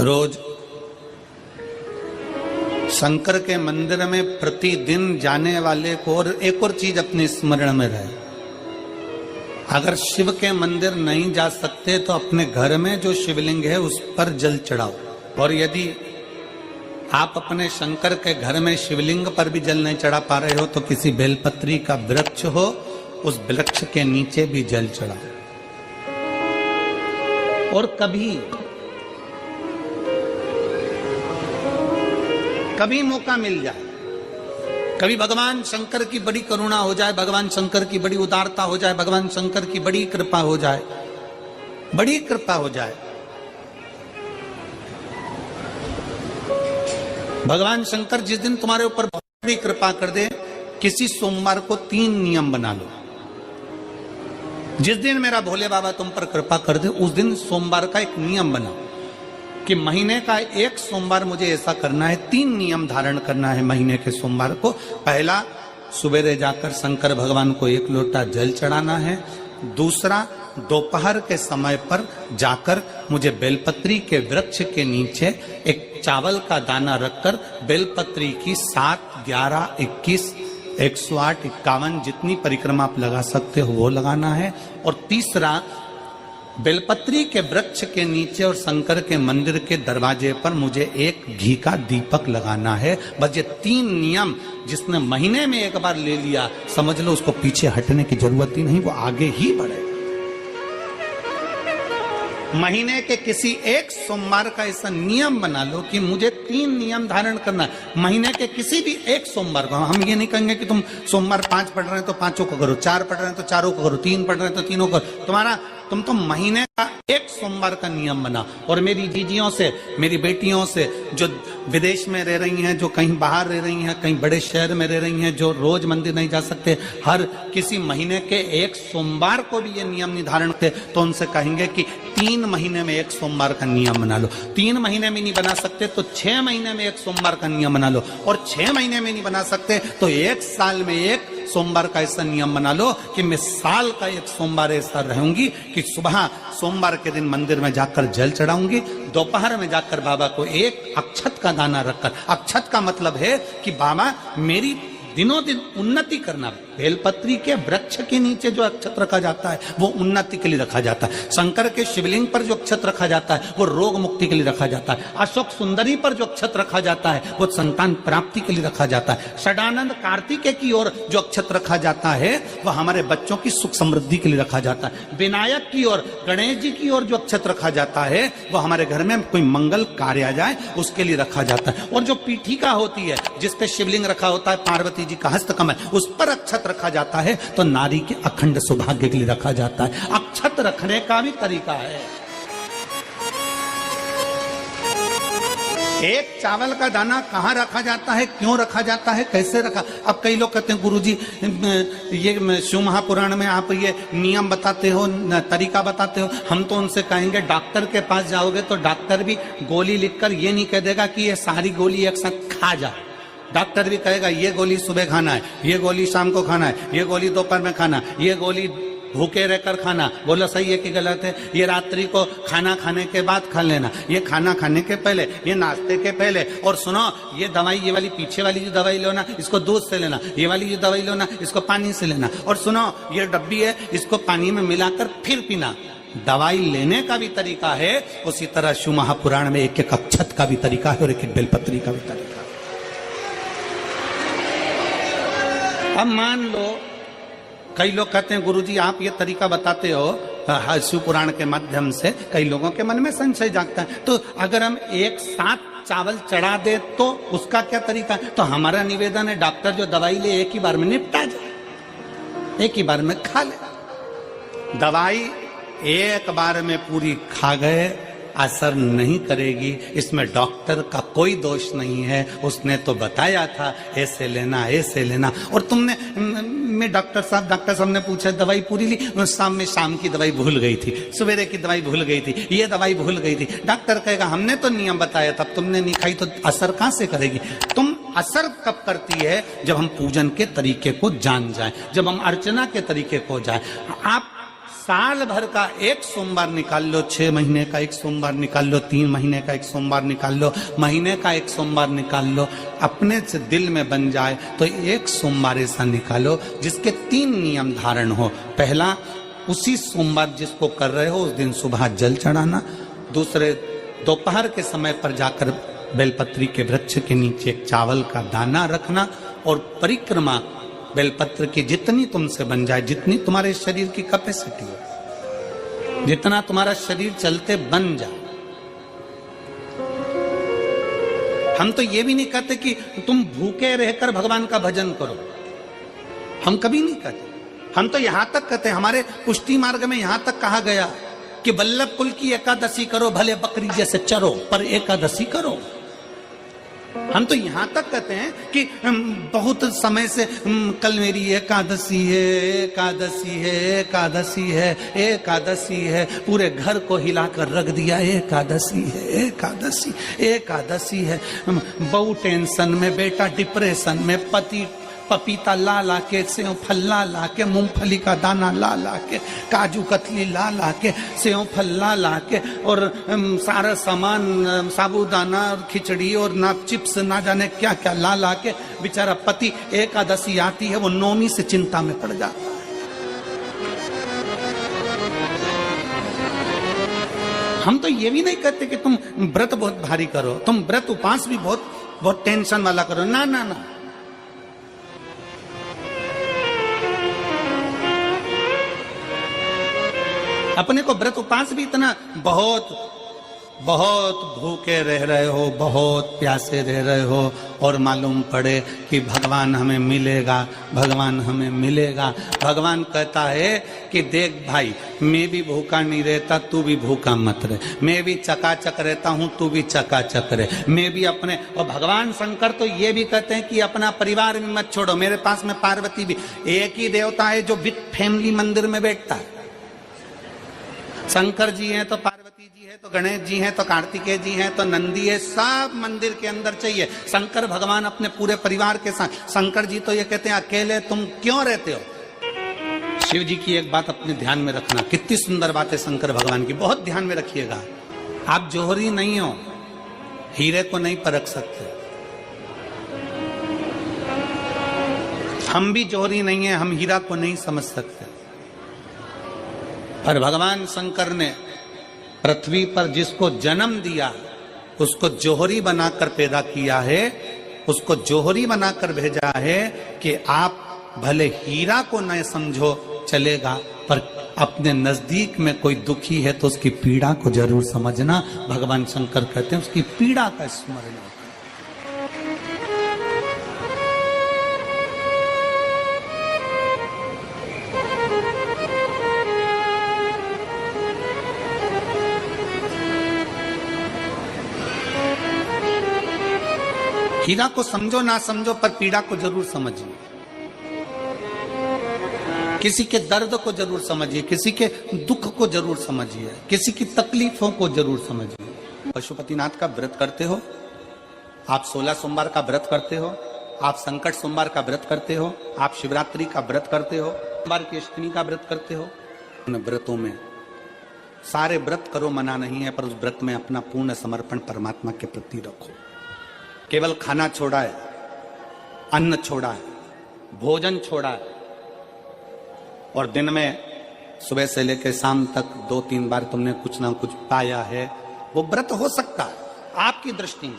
रोज शंकर के मंदिर में प्रतिदिन जाने वाले को और एक और चीज अपने स्मरण में रहे, अगर शिव के मंदिर नहीं जा सकते तो अपने घर में जो शिवलिंग है उस पर जल चढ़ाओ। और यदि आप अपने शंकर के घर में शिवलिंग पर भी जल नहीं चढ़ा पा रहे हो तो किसी बेलपत्री का वृक्ष हो, उस वृक्ष के नीचे भी जल चढ़ाओ। और कभी मौका मिल जाए, कभी भगवान शंकर की बड़ी करुणा हो जाए, भगवान शंकर की बड़ी उदारता हो जाए, भगवान शंकर की बड़ी कृपा हो जाए, बड़ी कृपा हो जाए, भगवान शंकर जिस दिन तुम्हारे ऊपर बहुत बड़ी कृपा कर दे, किसी सोमवार को 3 नियम बना लो। जिस दिन मेरा भोले बाबा तुम पर कृपा कर दे उस दिन सोमवार का एक नियम बनाओ कि महीने का एक सोमवार मुझे ऐसा करना है, 3 नियम धारण करना है महीने के सोमवार को। पहला, सुबेरे जाकर शंकर भगवान को 1 लोटा जल चढ़ाना है। दूसरा, दोपहर के समय पर जाकर मुझे बेलपत्री के वृक्ष के नीचे एक चावल का दाना रखकर बेलपत्री की 7, 11, 21, 108, 51 जितनी परिक्रमा आप लगा सकते हो वो लगाना है। और तीसरा, बेलपत्री के वृक्ष के नीचे और शंकर के मंदिर के दरवाजे पर मुझे एक घी का दीपक लगाना है। बस ये 3 नियम जिसने महीने में एक बार ले लिया, समझ लो उसको पीछे हटने की जरूरत ही नहीं, वो आगे ही बढ़े। महीने के किसी एक सोमवार का ऐसा नियम बना लो कि मुझे 3 नियम धारण करना है महीने के किसी भी एक सोमवार को। हम ये नहीं कहेंगे कि तुम सोमवार 5 पढ़ रहे हैं तो 5 को करो, 4 पढ़ रहे हैं तो 4 को करो, 3 पढ़ रहे हैं तो 3 को करो। तुम तो महीने का एक सोमवार का नियम बना। और मेरी जीजियों से, मेरी बेटियों से जो विदेश में रह रही हैं, जो कहीं बाहर रह रही हैं, कहीं बड़े शहर में रह रही हैं, जो रोज मंदिर नहीं जा सकते, हर किसी महीने के एक सोमवार को भी ये नियम निर्धारण करते, तो उनसे कहेंगे कि 3 महीने में एक सोमवार का नियम बना लो। 3 महीने में नहीं बना सकते तो 6 महीने में एक सोमवार का नियम बना लो। और 6 महीने में नहीं बना सकते तो 1 साल में एक सोमवार का ऐसा नियम बना लो कि मैं साल का एक सोमवार ऐसा रहूंगी कि सुबह सोमवार के दिन मंदिर में जाकर जल चढ़ाऊंगी, दोपहर में जाकर बाबा को एक अक्षत का दाना रखकर, अक्षत का मतलब है कि बाबा मेरी दिनों दिन उन्नति करना। बेलपत्री के वृक्ष के नीचे जो अक्षत रखा जाता है वो उन्नति के लिए रखा जाता है। शंकर के शिवलिंग पर जो अक्षत रखा जाता है वो रोग मुक्ति के लिए रखा जाता है। अशोक सुंदरी पर जो अक्षत रखा जाता है वो संतान प्राप्ति के लिए रखा जाता है। षडानंद कार्तिकेय की ओर जो अक्षत रखा जाता है वह हमारे बच्चों की सुख समृद्धि के लिए रखा जाता है। विनायक की ओर, गणेश जी की ओर जो अक्षत रखा जाता है वो हमारे घर में कोई मंगल कार्य आ जाए उसके लिए रखा जाता है। और जो पीठिका होती है जिसपे शिवलिंग रखा होता है, पार्वती जी का हस्तकमल, उस पर अक्षत रखा जाता है तो नारी के अखंड सौभाग्य के लिए रखा जाता है। अक्षत रखने का भी तरीका है। एक चावल का दाना कहाँ रखा जाता है, क्यों रखा जाता है, कैसे रखा। अब कई लोग कहते हैं गुरुजी ये शिव महापुराण में आप ये नियम बताते हो, तरीका बताते हो। हम तो उनसे कहेंगे डॉक्टर के पास जाओगे तो डॉक्टर भी गोली लिखकर ये नहीं कह देगा कि ये सारी गोली एक साथ खा जा। डॉक्टर भी कहेगा ये गोली सुबह खाना है, ये गोली शाम को खाना है, ये गोली दोपहर में खाना, ये गोली भूखे रहकर खाना। बोलो सही है कि गलत है? ये रात्रि को खाना खाने के बाद खा लेना, ये खाना खाने के पहले, ये नाश्ते के पहले। और सुनो, ये दवाई, ये वाली पीछे वाली जो दवाई लो ना इसको दूध से लेना, ये वाली जो दवाई लो ना इसको पानी से लेना। और सुनो, ये डब्बी है इसको पानी में मिलाकर फिर पीना। दवाई लेने का भी तरीका है, उसी तरह शिव महापुराण में एक एक अक्षत का भी तरीका है और एक एक बेलपत्री का भी तरीका है। अब मान लो कई लोग कहते हैं गुरुजी आप ये तरीका बताते हो शिव पुराण के माध्यम से, कई लोगों के मन में संशय जागता है, तो अगर हम एक साथ चावल चढ़ा दे तो उसका क्या तरीका है? तो हमारा निवेदन है डॉक्टर जो दवाई ले एक ही बार में निपटा जाए, एक ही बार में खा ले। दवाई एक बार में पूरी खा गए असर नहीं करेगी, इसमें डॉक्टर का कोई दोष नहीं है। उसने तो बताया था ऐसे लेना, ऐसे लेना। और तुमने मैं डॉक्टर साहब ने पूछा दवाई पूरी ली, शाम की दवाई भूल गई थी, सवेरे की दवाई भूल गई थी, ये दवाई भूल गई थी। डॉक्टर कहेगा हमने तो नियम बताया था, तुमने नहीं खाई तो असर कहां से करेगी? तुम असर कब करती है? जब हम पूजन के तरीके को जान जाए, जब हम अर्चना के तरीके को जाए। आप साल भर का एक सोमवार निकाल लो, 6 महीने का एक सोमवार निकाल लो, 3 महीने का एक सोमवार निकाल लो, महीने का एक सोमवार निकाल लो, अपने से दिल में बन जाए तो एक सोमवार ऐसा निकालो जिसके 3 नियम धारण हो। पहला, उसी सोमवार जिसको कर रहे हो उस दिन सुबह जल चढ़ाना। दूसरे, दोपहर के समय पर जाकर बेलपत्री के वृक्ष के नीचे एक चावल का दाना रखना और परिक्रमा बेलपत्र की जितनी तुमसे बन जाए, जितनी तुम्हारे शरीर की कैपेसिटी हो, जितना तुम्हारा शरीर चलते बन जाए। हम तो ये भी नहीं कहते कि तुम भूखे रहकर भगवान का भजन करो, हम कभी नहीं कहते। हम तो यहां तक कहते हैं, हमारे पुष्टि मार्ग में यहां तक कहा गया कि वल्लभ कुल की एकादशी करो, भले बकरी जैसे चरो पर एकादशी करो। हम तो यहां तक कहते हैं कि बहुत समय से कल मेरी एकादशी है, एकादशी है, एकादशी है, एकादशी है, पूरे घर को हिलाकर रख दिया, एकादशी है, एकादशी, एकादशी है। बहू टेंशन में, बेटा डिप्रेशन में, पति पपीता ला ला के, सेव फल ला ला के, मूंगफली का दाना ला ला के, काजू कतली ला ला के, सेव फल ला ला के, और सारा सामान, साबूदाना और खिचड़ी और ना चिप्स ना जाने क्या क्या ला ला के, बेचारा पति एकादशी आती है वो नौमी से चिंता में पड़ जाता है। हम तो ये भी नहीं कहते कि तुम व्रत बहुत भारी करो, तुम व्रत उपास भी बहुत टेंशन वाला करो, ना ना ना। अपने को व्रत उपास भी इतना बहुत भूखे रह रहे हो, बहुत प्यासे रह रहे हो, और मालूम पड़े कि भगवान हमें मिलेगा, भगवान हमें मिलेगा। भगवान कहता है कि देख भाई, मैं भी भूखा नहीं रहता, तू भी भूखा मत रहे, मैं भी चकाचक रहता हूं, तू भी चकाचक रहे, मैं भी अपने। और भगवान शंकर तो ये भी कहते हैं कि अपना परिवार भी मत छोड़ो। मेरे पास में पार्वती भी, एक ही देवता है जो विद फैमिली मंदिर में बैठता है। शंकर जी हैं तो पार्वती जी है, तो गणेश जी हैं, तो कार्तिकेय जी हैं, तो नंदी है, सब मंदिर के अंदर चाहिए। शंकर भगवान अपने पूरे परिवार के साथ। शंकर जी तो ये कहते हैं अकेले तुम क्यों रहते हो। शिव जी की एक बात अपने ध्यान में रखना, कितनी सुंदर बात है शंकर भगवान की, बहुत ध्यान में रखिएगा। आप जौहरी नहीं हो, हीरे को नहीं परख सकते। हम भी जौहरी नहीं है, हम हीरा को नहीं समझ सकते। पर भगवान शंकर ने पृथ्वी पर जिसको जन्म दिया उसको जौहरी बनाकर पैदा किया है, उसको जौहरी बनाकर भेजा है कि आप भले हीरा को न समझो चलेगा, पर अपने नजदीक में कोई दुखी है तो उसकी पीड़ा को जरूर समझना। भगवान शंकर कहते हैं उसकी पीड़ा का स्मरण। हीरा को समझो ना समझो, पर पीड़ा को जरूर समझिए। किसी के दर्द को जरूर समझिए, किसी के दुख को जरूर समझिए, किसी की तकलीफों को जरूर समझिए। पशुपतिनाथ का व्रत करते हो आप, 16 सोमवार का व्रत करते हो आप, संकट सोमवार का व्रत करते हो आप, शिवरात्रि का व्रत करते हो, सोमवार की अष्टमी का व्रत करते हो। उन व्रतों में सारे व्रत करो, मना नहीं है, पर उस व्रत में अपना पूर्ण समर्पण परमात्मा के प्रति रखो। केवल खाना छोड़ा है, अन्न छोड़ा है, भोजन छोड़ा है, और दिन में सुबह से लेकर शाम तक 2-3 बार तुमने कुछ ना कुछ पाया है, वो व्रत हो सकता है आपकी दृष्टि में,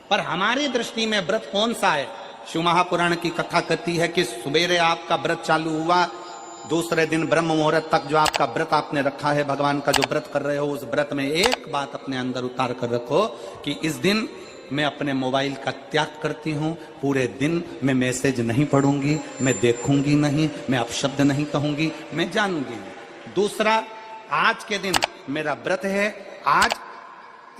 पर हमारी दृष्टि में व्रत कौन सा है। शिव महापुराण की कथा कहती है कि सुबेरे आपका व्रत चालू हुआ, दूसरे दिन ब्रह्म मुहूर्त तक जो आपका व्रत आपने रखा है, भगवान का जो व्रत कर रहे हो, उस व्रत में एक बात अपने अंदर उतार कर रखो कि इस दिन मैं अपने मोबाइल का त्याग करती हूँ, पूरे दिन मैं मैसेज नहीं पढ़ूंगी, मैं देखूंगी नहीं, मैं अपशब्द नहीं कहूंगी, मैं जानूंगी। दूसरा, आज के दिन मेरा व्रत है, आज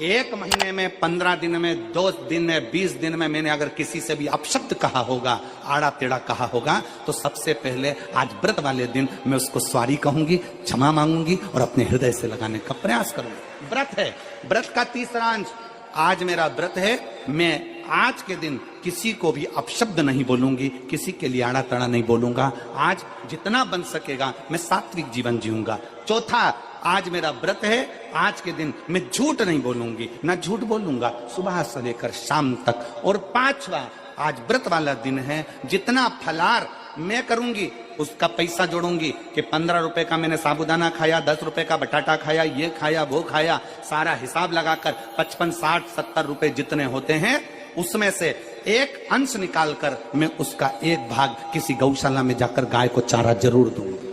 1 महीने में, 15 दिन में, 2 दिन में, 20 दिन में मैंने अगर किसी से भी अपशब्द कहा होगा, आड़ा टेढ़ा कहा होगा, तो सबसे पहले आज व्रत वाले दिन मैं उसको सॉरी कहूंगी, क्षमा मांगूंगी और अपने हृदय से लगाने का प्रयास करूंगी। व्रत है, व्रत का तीसरा अंश, आज मेरा व्रत है, मैं आज के दिन किसी को भी अपशब्द नहीं बोलूंगी, किसी के लिए आड़ा तड़ा नहीं बोलूंगा। आज जितना बन सकेगा मैं सात्विक जीवन जीऊंगा। चौथा, आज मेरा व्रत है, आज के दिन मैं झूठ नहीं बोलूंगी, ना झूठ बोलूंगा सुबह से लेकर शाम तक। और पांचवा, आज व्रत वाला दिन है, जितना फलार मैं करूंगी उसका पैसा जोड़ूंगी कि 15 रुपए का मैंने साबुदाना खाया, 10 रुपए का बटाटा खाया, ये खाया वो खाया, सारा हिसाब लगाकर 55, 60, 70 रुपए जितने होते हैं उसमें से एक अंश निकालकर मैं उसका एक भाग किसी गौशाला में जाकर गाय को चारा जरूर दूंगी।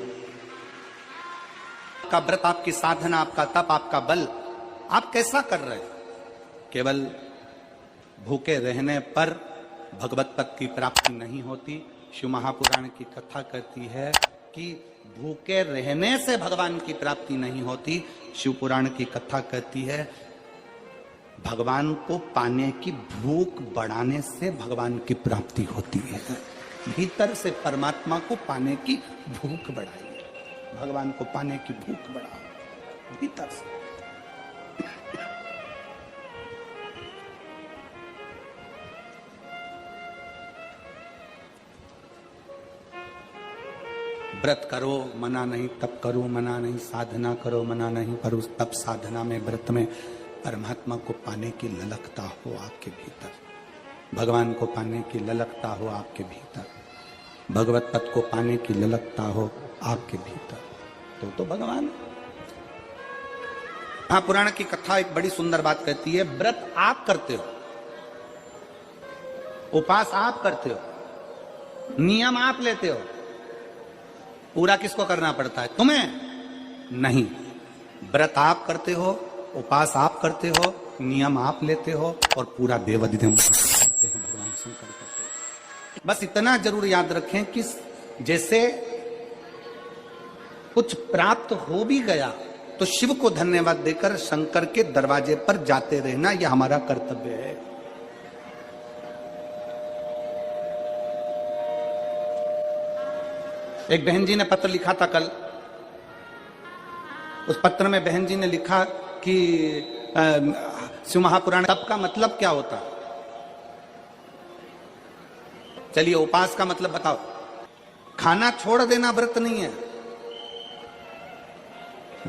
आपका व्रत, आपकी साधना, आपका तप, आपका बल, आप कैसा कर रहे हैं? केवल भूखे रहने पर भगवत पद की प्राप्ति नहीं होती। शिव महापुराण की कथा कहती है कि भूखे रहने से भगवान की प्राप्ति नहीं होती। शिव पुराण की कथा कहती है भगवान को पाने की भूख बढ़ाने से भगवान की प्राप्ति होती है। भीतर से परमात्मा को पाने की भूख बढ़ाइए, भगवान को पाने की भूख बढ़ाओ भीतर से। व्रत करो मना नहीं, तप करो मना नहीं, साधना करो मना नहीं, पर उस तप साधना में, व्रत में परमात्मा को पाने की ललकता हो आपके भीतर, भगवान को पाने की ललकता हो आपके भीतर, भगवत पद को पाने की ललकता हो आपके भीतर, तो भगवान। हाँ, पुराण की कथा एक बड़ी सुंदर बात कहती है, व्रत आप करते हो, उपास आप करते हो, नियम आप लेते हो, पूरा किसको करना पड़ता है? तुम्हें नहीं। व्रत आप करते हो, उपास आप करते हो, नियम आप लेते हो और पूरा देवाधिदेव करते हैं, भगवान शंकर करते हैं। बस इतना जरूर याद रखें कि जैसे कुछ प्राप्त हो भी गया तो शिव को धन्यवाद देकर शंकर के दरवाजे पर जाते रहना, यह हमारा कर्तव्य है। एक बहन जी ने पत्र लिखा था कल, उस पत्र में बहन जी ने लिखा कि शिव महापुराण तप का मतलब क्या होता है? चलिए, उपास का मतलब बताओ। खाना छोड़ देना व्रत नहीं है,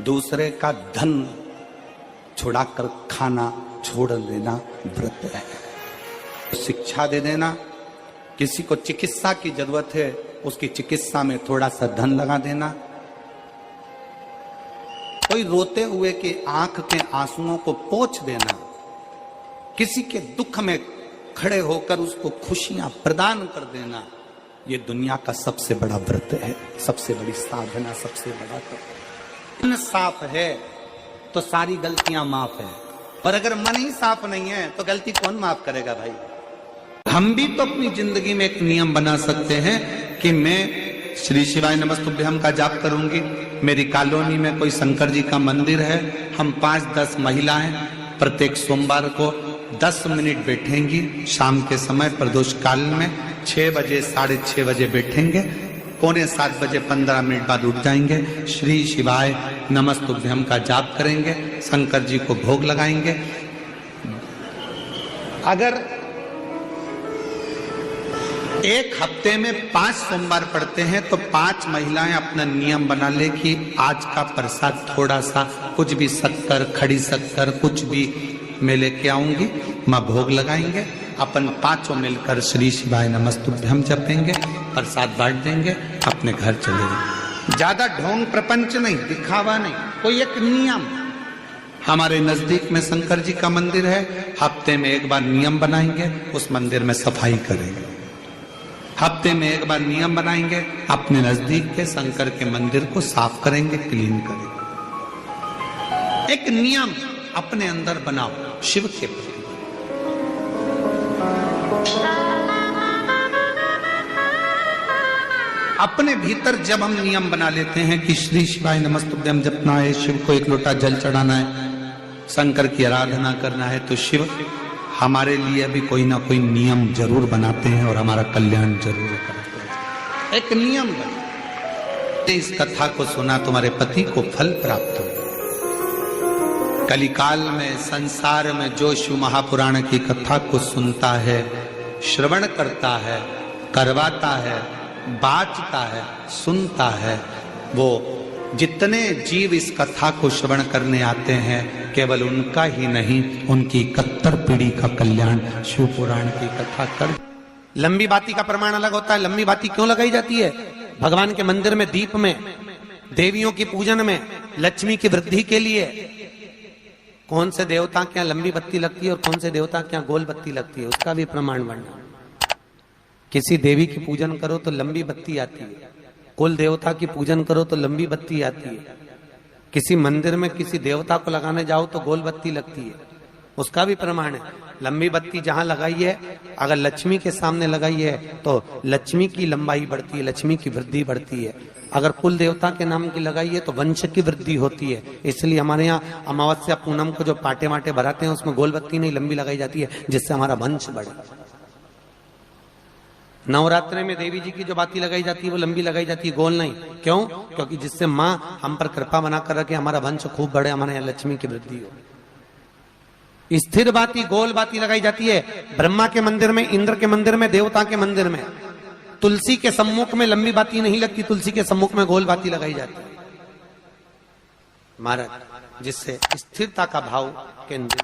दूसरे का धन छुड़ाकर खाना छोड़ देना व्रत है। शिक्षा दे देना, किसी को चिकित्सा की जरूरत है उसकी चिकित्सा में थोड़ा सा धन लगा देना, कोई रोते हुए के आंख के आंसुओं को पोंछ देना, किसी के दुख में खड़े होकर उसको खुशियां प्रदान कर देना, ये दुनिया का सबसे बड़ा व्रत है, सबसे बड़ी साधना, सबसे बड़ा तप। मन साफ है तो सारी गलतियां माफ है, और अगर मन ही साफ नहीं है तो गलती कौन माफ करेगा भाई? हम भी तो अपनी जिंदगी में एक नियम बना सकते हैं कि मैं श्री शिवाय नमस्तुभ्यम का जाप करूंगी। मेरी कॉलोनी में कोई शंकर जी का मंदिर है, हम 5-10 महिलाएं प्रत्येक सोमवार को 10 मिनट बैठेंगी, शाम के समय प्रदोष काल में 6 बजे 6:30 बजे बैठेंगे, 6:45 बजे 15 मिनट बाद उठ जाएंगे, श्री शिवाय नमस्तुभ्यम का जाप करेंगे, शंकर जी को भोग लगाएंगे। अगर एक हफ्ते में 5 सोमवार पड़ते हैं तो 5 महिलाएं अपना नियम बना ले कि आज का प्रसाद थोड़ा सा, कुछ भी शक्कर, खड़ी शक्कर, कुछ भी मैं लेके आऊंगी, मां भोग लगाएंगे, अपन 5 मिलकर श्री शिवाय नमस्तुभ्यम जपेंगे, प्रसाद बांट देंगे, अपने घर चले जाएंगे। ज्यादा ढोंग प्रपंच नहीं, दिखावा नहीं, कोई एक नियम। हमारे नजदीक में शंकर जी का मंदिर है, हफ्ते में एक बार नियम बनाएंगे, उस मंदिर में सफाई करेंगे। हफ्ते में एक बार नियम बनाएंगे, अपने नजदीक के शंकर के मंदिर को साफ करेंगे, क्लीन करेंगे। एक नियम अपने अंदर बनाओ शिव के प्रति। अपने भीतर जब हम नियम बना लेते हैं कि श्री शिवाय नमस्तुभ्यम जपना है, शिव को एक लोटा जल चढ़ाना है, शंकर की आराधना करना है, तो शिव हमारे लिए भी कोई ना कोई नियम जरूर बनाते हैं और हमारा कल्याण जरूर करते हैं। एक नियम बना, इस कथा को सुना, तुम्हारे पति को फल प्राप्त हो। कलिकाल में संसार में जो शिव महापुराण की कथा को सुनता है, श्रवण करता है, करवाता है, बाँचता है, सुनता है, वो जितने जीव इस कथा को श्रवण करने आते हैं, केवल उनका ही नहीं, उनकी 71 पीढ़ी का कल्याण शिव पुराण की कथा कर। लंबी बाती का प्रमाण अलग होता है। लंबी बाती क्यों लगाई जाती है? भगवान के मंदिर में, दीप में, देवियों की पूजन में, लक्ष्मी की वृद्धि के लिए। कौन से देवता के यहाँ लंबी बत्ती लगती है और कौन से देवता के यहाँ गोल बत्ती लगती है, उसका भी प्रमाण बनना। किसी देवी की पूजन करो तो लंबी बत्ती आती है, कुल देवता की पूजन करो तो लंबी बत्ती आती है। किसी मंदिर में किसी देवता को लगाने जाओ तो गोल बत्ती लगती है, उसका भी प्रमाण है। लंबी बत्ती जहां लगाई है, अगर लक्ष्मी के सामने लगाई है तो लक्ष्मी की लंबाई बढ़ती है, लक्ष्मी की वृद्धि बढ़ती है। अगर कुल देवता के नाम की लगाई है तो वंश की वृद्धि होती है। इसलिए हमारे यहाँ अमावस्या पूनम को जो पाटे माटे भराते हैं उसमें गोल बत्ती नहीं लंबी लगाई जाती है, जिससे हमारा वंश बढ़े। नवरात्रि में देवी जी की जो बाती लगाई जाती है वो लंबी लगाई जाती है, गोल नहीं। क्यों? क्योंकि जिससे माँ हम पर कृपा बना कर रखे, हमारा वंश खूब बढ़े, हमारे यहाँ लक्ष्मी की वृद्धि हो। स्थिर बाती, गोल बाती लगाई जाती है ब्रह्मा के मंदिर में, इंद्र के मंदिर में, देवता के मंदिर में। तुलसी के सम्मुख में लंबी बाती नहीं लगती, तुलसी के सम्मुख में गोल बाती लगाई जाती है महाराज, जिससे स्थिरता का भाव केंद्रित।